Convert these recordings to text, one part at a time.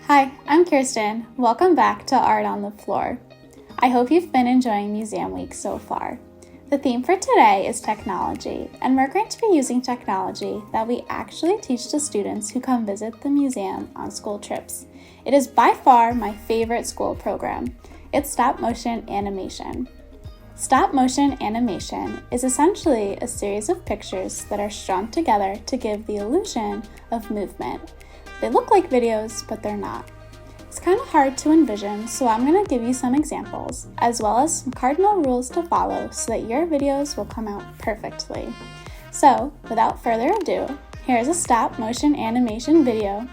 Hi, I'm Kirsten. Welcome back to Art on the Floor. I hope you've been enjoying Museum Week so far. The theme for today is technology, and we're going to be using technology that we actually teach to students who come visit the museum on school trips. It is by far my favorite school program. It's stop-motion animation. Stop-motion animation is essentially a series of pictures that are strung together to give the illusion of movement. They look like videos, but they're not. It's kind of hard to envision, so I'm going to give you some examples, as well as some cardinal rules to follow so that your videos will come out perfectly. So, without further ado, here's a stop-motion animation video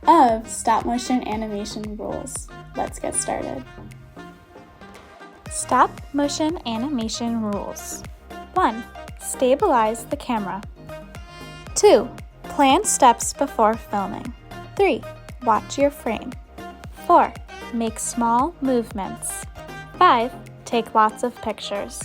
of stop-motion animation rules. Let's get started. Stop-motion animation rules. 1. Stabilize the camera. 2. Plan steps before filming. 3. Watch your frame. 4. Make small movements. 5. Take lots of pictures.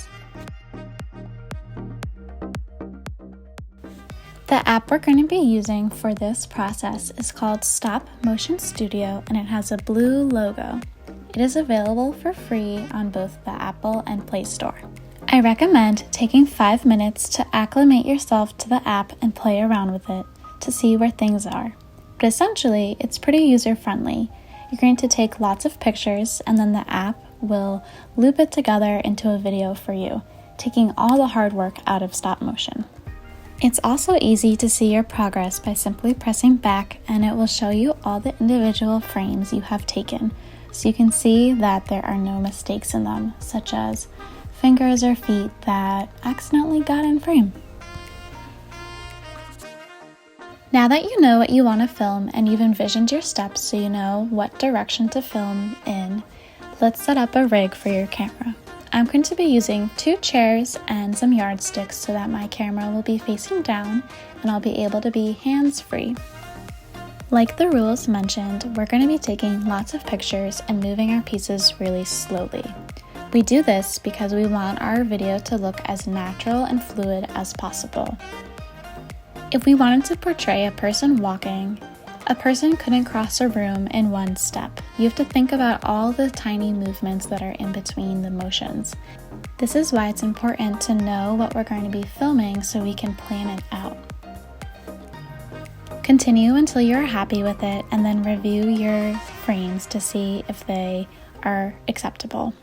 The app we're going to be using for this process is called Stop Motion Studio, and it has a blue logo. It is available for free on both the Apple and Play Store. I recommend taking 5 minutes to acclimate yourself to the app and play around with it to see where things are. But essentially, it's pretty user-friendly. You're going to take lots of pictures, and then the app will loop it together into a video for you, taking all the hard work out of stop motion. It's also easy to see your progress by simply pressing back, and it will show you all the individual frames you have taken, so you can see that there are no mistakes in them, such as fingers or feet that accidentally got in frame. Now that you know what you want to film and you've envisioned your steps so you know what direction to film in, let's set up a rig for your camera. I'm going to be using 2 chairs and some yardsticks so that my camera will be facing down and I'll be able to be hands-free. Like the rules mentioned, we're going to be taking lots of pictures and moving our pieces really slowly. We do this because we want our video to look as natural and fluid as possible. If we wanted to portray a person walking, a person couldn't cross a room in one step. You have to think about all the tiny movements that are in between the motions. This is why it's important to know what we're going to be filming so we can plan it out. Continue until you're happy with it and then review your frames to see if they are acceptable.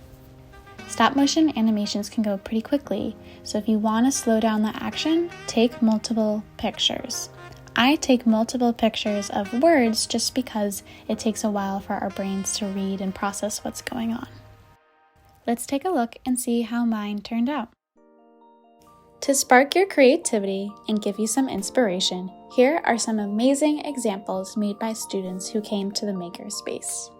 Stop motion animations can go pretty quickly, so if you want to slow down the action, take multiple pictures. I take multiple pictures of words just because it takes a while for our brains to read and process what's going on. Let's take a look and see how mine turned out. To spark your creativity and give you some inspiration, here are some amazing examples made by students who came to the makerspace.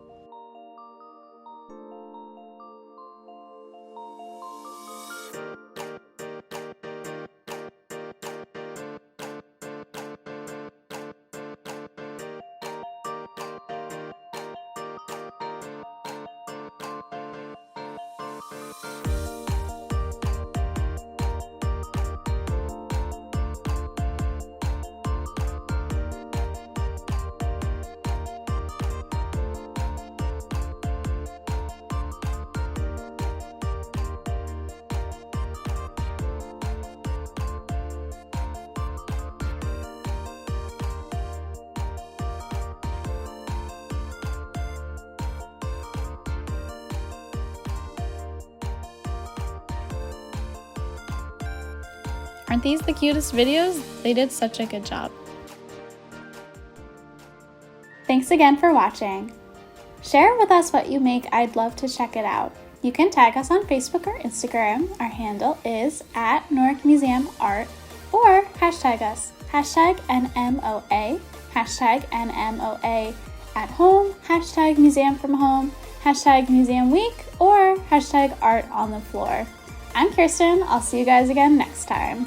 Aren't these the cutest videos? They did such a good job. Thanks again for watching. Share with us what you make. I'd love to check it out. You can tag us on Facebook or Instagram. Our handle is @NoricMuseumArt, or hashtag us, #NMOA, #NMOA at home, #Museum from home, #Museum Week, or #Art on the Floor. I'm Kirsten. I'll see you guys again next time.